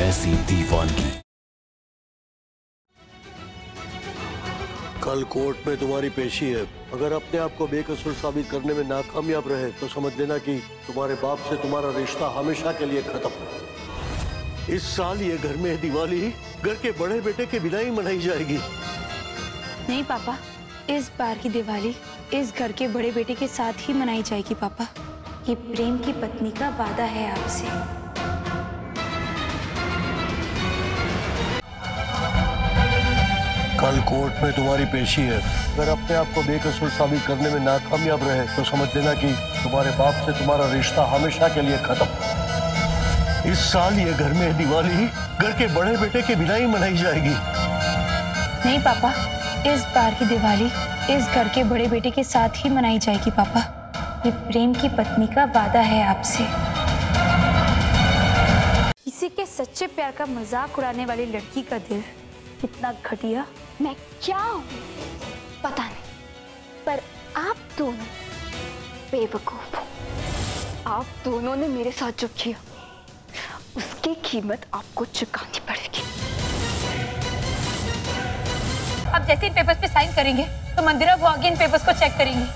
ऐसी दीवानगी। कल कोर्ट में तुम्हारी पेशी है। अगर अपने आप को बेकसूर साबित करने में नाकामयाब रहे तो समझ लेना कि तुम्हारे बाप से तुम्हारा रिश्ता हमेशा के लिए खत्म। इस साल ये घर में दिवाली घर के बड़े बेटे के बिना ही मनाई जाएगी। नहीं पापा, इस बार की दिवाली इस घर के बड़े बेटे के साथ ही मनाई जाएगी पापा। ये प्रेम की पत्नी का वादा है आपसे। कल कोर्ट में तुम्हारी पेशी है। अगर अपने आप को बेकसूर साबित करने में नाकामयाब रहे तो समझ लेना कि तुम्हारे बाप से तुम्हारा रिश्ता हमेशा के लिए खत्म। इस साल ये घर में दिवाली घर के बड़े बेटे के बिना ही मनाई जाएगी। नहीं पापा, इस बार की दिवाली इस घर के बड़े बेटे के साथ ही मनाई जाएगी पापा। ये प्रेम की पत्नी का वादा है आपसे। किसी के सच्चे प्यार का मजाक उड़ाने वाली लड़की का दिल कितना घटिया। मैं क्या हूँ पता नहीं, पर आप दोनों बेवकूफ हो। आप दोनों ने मेरे साथ जो किया उसकी कीमत आपको चुकानी पड़ेगी। अब जैसे इन पेपर्स पे साइन करेंगे तो मंदिरा वो आगे इन पेपर्स को चेक करेंगी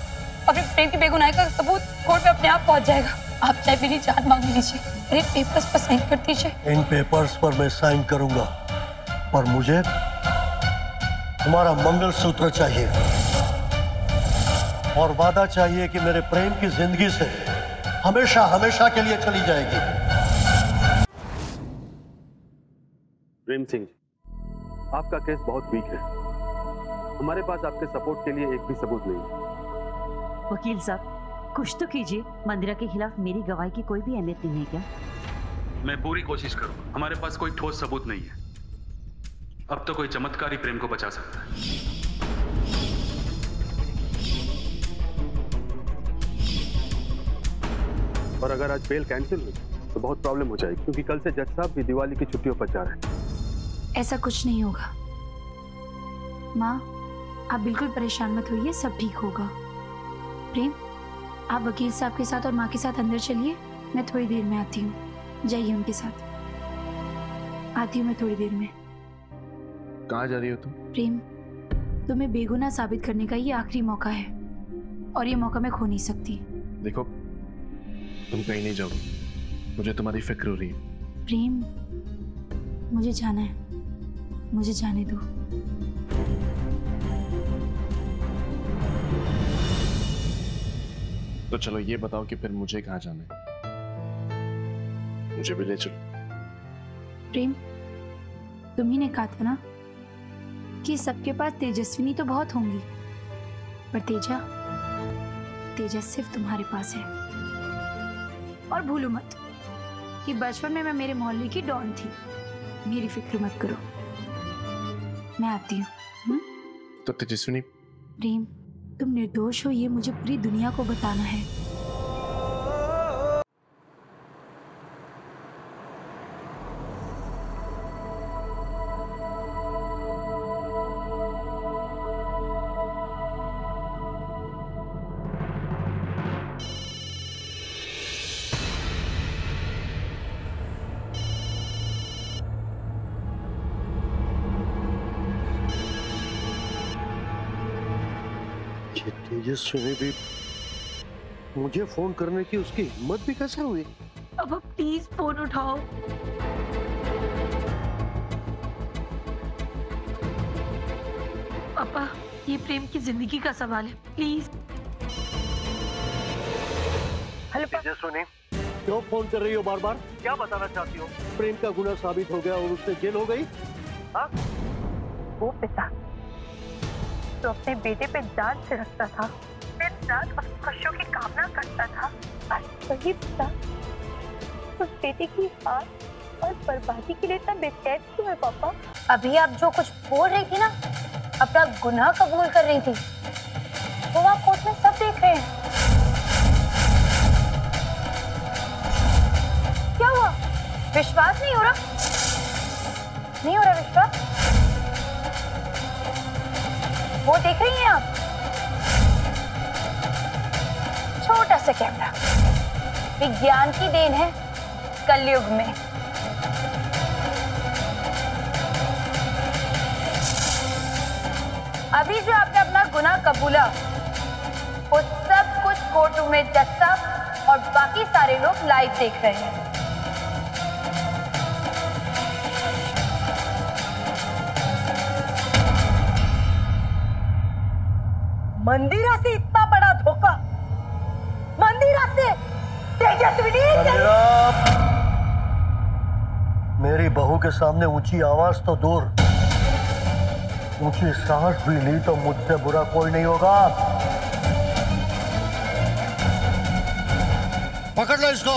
और फिर प्रेम की बेगुनाही का सबूत कोर्ट में अपने आप पहुंच जाएगा। आप चाहे मेरी जान मांग लीजिए, इन पेपर्स पर साइन कर दीजिए। इन पेपर्स पर मैं साइन करूंगा, पर मुझे तुम्हारा मंगलसूत्र चाहिए और वादा चाहिए कि मेरे प्रेम की जिंदगी से हमेशा हमेशा के लिए चली जाएगी। प्रेम सिंह, आपका केस बहुत वीक है। हमारे पास आपके सपोर्ट के लिए एक भी सबूत नहीं है। वकील साहब, कुछ तो कीजिए। मंदिरा के खिलाफ मेरी गवाही की कोई भी अहमियत नहीं है क्या? मैं पूरी कोशिश करूंगा। हमारे पास कोई ठोस सबूत नहीं है। अब तो कोई चमत्कार ही प्रेम को बचा सकता है। और अगर आज बेल कैंसिल हुई तो बहुत प्रॉब्लम हो जाएगी, क्योंकि कल से जज साहब भी दिवाली की छुट्टियों पर जा रहे हैं। ऐसा कुछ नहीं होगा माँ, आप बिल्कुल परेशान मत होइए, सब ठीक होगा। प्रेम, आप वकील साहब के साथ और माँ के साथ अंदर चलिए, मैं थोड़ी देर में आती हूँ। जाइए उनके साथ। आती हूँ मैं थोड़ी देर में। कहाँ जा रही हो तुम? प्रेम, तुम्हें बेगुनाह साबित करने का ये आखिरी मौका है और ये मौका मैं खो नहीं सकती। देखो, तुम कहीं नहीं जाओगी, मुझे तुम्हारी फिक्र हो रही है। प्रेम, मुझे जाना है, मुझे जाने दो। तो चलो ये बताओ कि फिर मुझे कहाँ जाना है? मुझे भी ले चलो। प्रेम, तुम ही ने कहा था ना कि सबके पास तेजस्विनी तो बहुत होंगी, पर तेजा सिर्फ तुम्हारे पास है। और भूलो मत कि बचपन में मैं मेरे मोहल्ले की डॉन थी। मेरी फिक्र मत करो, मैं आती हूँ। तो तेजस्विनी। प्रेम, तुम निर्दोष हो ये मुझे पूरी दुनिया को बताना है। तेजस्विनी भी मुझे फोन करने की उसकी हिम्मत भी कैसे हुई? अब प्लीज फोन उठाओ। पापा, ये प्रेम की जिंदगी का सवाल है, प्लीज। हेलो तेजस्विनी, क्यों फोन कर रही हो बार बार? क्या बताना चाहती हो? प्रेम का गुनाह साबित हो गया और उससे जेल हो गई? हाँ? वो पिता तो अपने बेटे पे जान छिड़कता था, दिन रात उसकी खुशियों की कामना करता था, और वही पिता उस बेटे की हार और बर्बादी के लिए इतना बेचैन क्यों है? पापा, अभी आप जो कुछ बोल रही थी ना, अपना गुनाह कबूल कर रही थी, वो आप कोर्ट में सब देख रहे हैं। क्या हुआ? विश्वास नहीं हो रहा? नहीं हो रहा विश्वास? वो देख रही हैं आप? छोटा सा कैमरा, विज्ञान की देन है कलयुग में। अभी जो आपने अपना गुनाह कबूला, वो सब कुछ कोर्ट रूम में जज साहब और बाकी सारे लोग लाइव देख रहे हैं। मंदिरा से इतना बड़ा धोखा, मंदिरा से तेजस्विनी से। मेरी बहू के सामने ऊंची आवाज तो दूर, ऊंची सांस भी ली तो मुझसे बुरा कोई नहीं होगा। पकड़ लो इसको।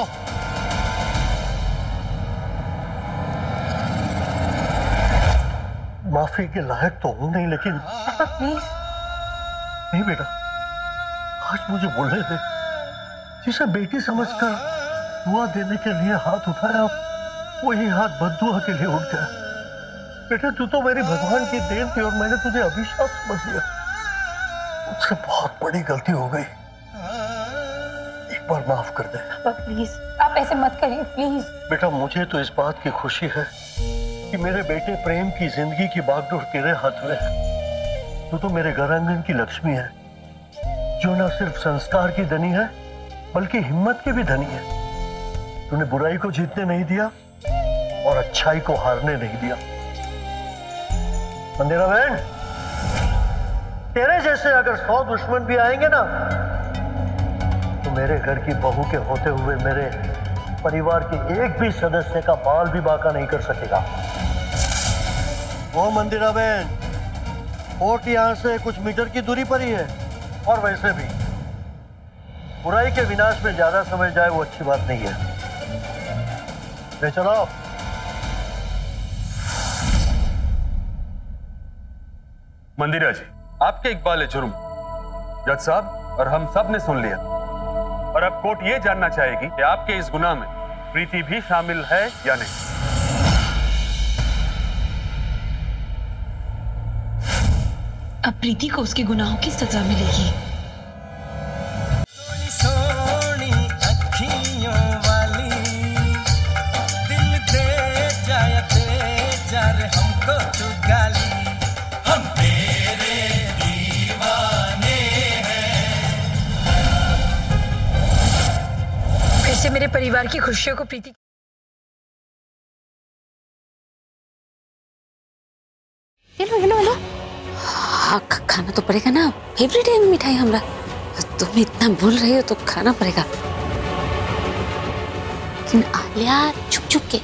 माफी के लायक तो हूं नहीं, लेकिन प्लीज नहीं बेटा, आज मुझे बोलने दे। जिसे बेटी समझकर दुआ देने के लिए हाथ उठाया, वही हाथ बद्दुआ के लिए उठ गया। बेटा तू तो मेरी भगवान की देन थी और मैंने तुझे अभिशाप समझ लिया। मुझसे बहुत बड़ी गलती हो गई, एक बार माफ कर दे। प्लीज आप ऐसे मत करिए प्लीज। बेटा मुझे तो इस बात की खुशी है कि मेरे बेटे प्रेम की जिंदगी की बागडोर तेरे हाथ में है। तू तो मेरे घर आंगन की लक्ष्मी है, जो न सिर्फ संस्कार की धनी है बल्कि हिम्मत की भी धनी है। तूने बुराई को जीतने नहीं दिया और अच्छाई को हारने नहीं दिया। मंदिरा बहन, तेरे जैसे अगर 100 दुश्मन भी आएंगे ना, तो मेरे घर की बहू के होते हुए मेरे परिवार के एक भी सदस्य का बाल भी बांका नहीं कर सकेगा। ओ मंदिरा बहन, कोर्ट यहां से कुछ मीटर की दूरी पर ही है, और वैसे भी बुराई के विनाश में ज्यादा समय जाए वो अच्छी बात नहीं है। ले चलो। मंदिरा जी, आपके इकबाल जुर्म जज साहब और हम सब ने सुन लिया, और अब कोर्ट ये जानना चाहेगी कि आपके इस गुनाह में प्रीति भी शामिल है या नहीं। अब प्रीति को उसके गुनाहों की सजा मिलेगी। सोनी अखियों वाली, दिल दे जा रे हमको तू गाली, हम तेरे दीवाने हैं। फिर से मेरे परिवार की खुशियों को प्रीति हेलो हेलो हेलो। हाँ खाना तो पड़ेगा ना, फेवरेट है मिठाई हमरा। तुम इतना बोल रही हो तो खाना पड़ेगा। लेकिन आलिया चुप चुप के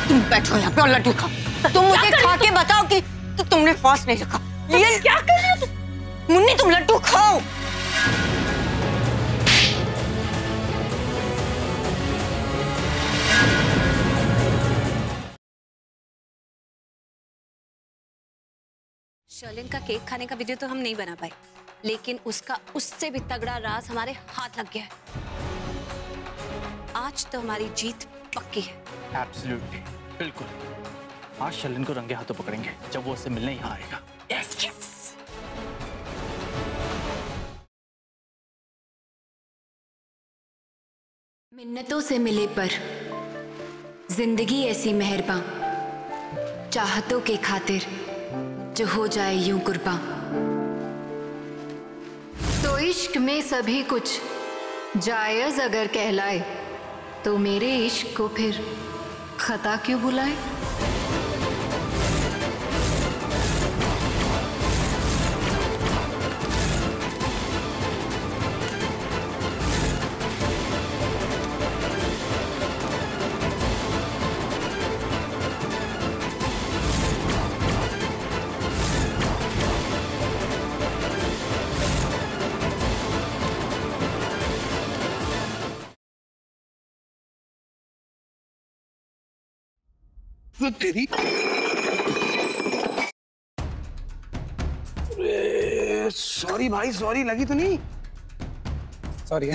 तुम बैठो यहाँ पे और लड्डू खाओ। तुम मुझे खा के बताओ कि तुमने फास्ट नहीं रखा। लियन क्या कर रही हो तुम? मुन्नी तुम लड्डू खाओ। शर्लिन का केक खाने का वीडियो तो हम नहीं बना पाए, लेकिन उसका उससे भी तगड़ा राज हमारे हाथ लग गया है। आज तो हमारी जीत पक्की है। एब्सोल्युटली, बिल्कुल। आज शर्लिन को रंगे हाथों पकड़ेंगे जब वो उससे मिलने यहाँ आएगा। Yes yes. मिन्नतों से मिले पर जिंदगी ऐसी मेहरबान, चाहतों के खातिर जो हो जाए यूं कुर्बान। तो इश्क में सभी कुछ जायज अगर कहलाए, तो मेरे इश्क को फिर खता क्यों बुलाए। तेरी सॉरी भाई, सॉरी लगी तो नहीं? सॉरी।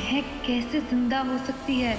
महक कैसे जिंदा हो सकती है?